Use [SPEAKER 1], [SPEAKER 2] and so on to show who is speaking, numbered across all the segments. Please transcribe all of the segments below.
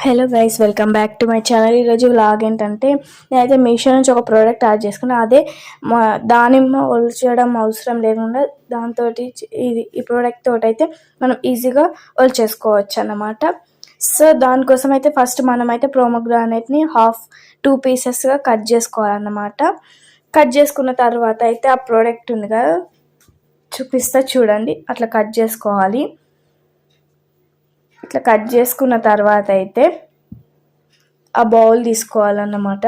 [SPEAKER 1] Hello guys, welcome back to my channel. ఈరోజు vlog ఏంటంటే, నేనైతే మీషో నుంచి ఒక ప్రోడక్ట్ యాడ్ చేసుకున్నాను. అదే దానిమ్మ ఒలిచడం అవసరం లేకుండా దాంతో ఈ ప్రోడక్ట్ తోటి అయితే మనం ఈజీగా ఒలిచేసుకోవచ్చు అన్నమాట. సో దానికోసం అయితే ఫస్ట్ మనమైతే ప్రోమోగ్రానైట్ని 2 పీసెస్గా కట్ చేసుకోవాలన్నమాట. కట్ చేసుకున్న తర్వాత అయితే ఆ ప్రోడక్ట్ ఉంది కదా, చూపిస్తా చూడండి. అట్లా కట్ చేసుకోవాలి. ఇట్లా కట్ చేసుకున్న తర్వాత అయితే ఆ బౌల్ తీసుకోవాలన్నమాట.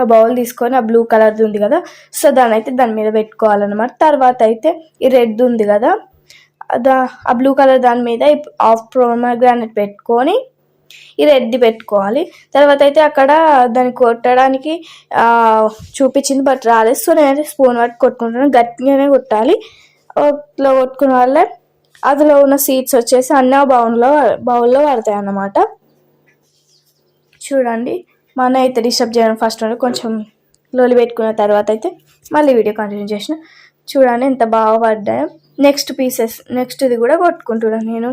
[SPEAKER 1] ఆ బౌల్ తీసుకొని ఆ బ్లూ కలర్ది ఉంది కదా, సో దాని మీద పెట్టుకోవాలన్నమాట. తర్వాత అయితే ఈ రెడ్ ఉంది కదా, ఆ బ్లూ కలర్ దాని మీద హాఫ్ ప్రోమోగ్రానైట్ పెట్టుకొని ఈ రెడ్ది పెట్టుకోవాలి. తర్వాత అయితే అక్కడ దాన్ని కొట్టడానికి చూపించింది, బట్ రాలేదు. సో నేనైతే స్పూన్ పట్టి కొట్టుకుంటాను. గట్టిగానే కొట్టాలి. ఇట్లా కొట్టుకున్న వల్ల అందులో ఉన్న సీడ్స్ వచ్చేసి అన్నీ బౌల్లో పడతాయి అన్నమాట. చూడండి, మా అన్న అయితే డిస్టర్బ్ చేయడం ఫస్ట్ కొంచెం లోలి పెట్టుకున్న తర్వాత అయితే మళ్ళీ వీడియో కంటిన్యూ చేసిన. చూడండి ఎంత బాగా పడ్డాయో. నెక్స్ట్ ఇది కూడా కొట్టుకుంటున్నాను.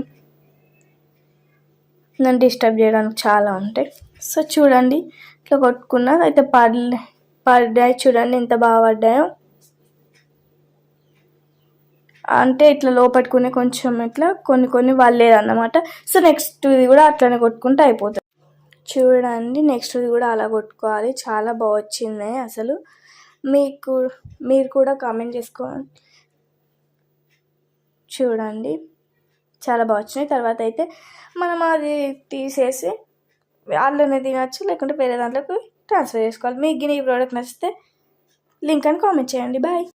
[SPEAKER 1] నన్ను డిస్టర్బ్ చేయడానికి చాలా ఉంటాయి. సో చూడండి, ఇట్లా కొట్టుకున్నా అయితే పడ్డాయి. చూడండి ఎంత బాగా పడ్డాయో. అంటే ఇట్లా లోపట్టుకునే కొంచెం ఇట్లా కొన్ని వాళ్ళేదన్నమాట. సో నెక్స్ట్ ఇది కూడా అట్లనే కొట్టుకుంటే అయిపోతుంది. చూడండి, నెక్స్ట్ ఇది కూడా అలా కొట్టుకోవాలి. చాలా బాగా వచ్చింది అసలు. మీరు కూడా కామెంట్ చేసుకోండి. చూడండి, చాలా బాగా వచ్చినాయి. తర్వాత అయితే మనం అది తీసేసి అందులోనే తినచ్చు, లేకుంటే వేరే దాంట్లోకి ట్రాన్స్ఫర్ చేసుకోవాలి. మీకు ఈ ప్రోడక్ట్ నచ్చితే లింక్ అని కామెంట్ చేయండి. బాయ్.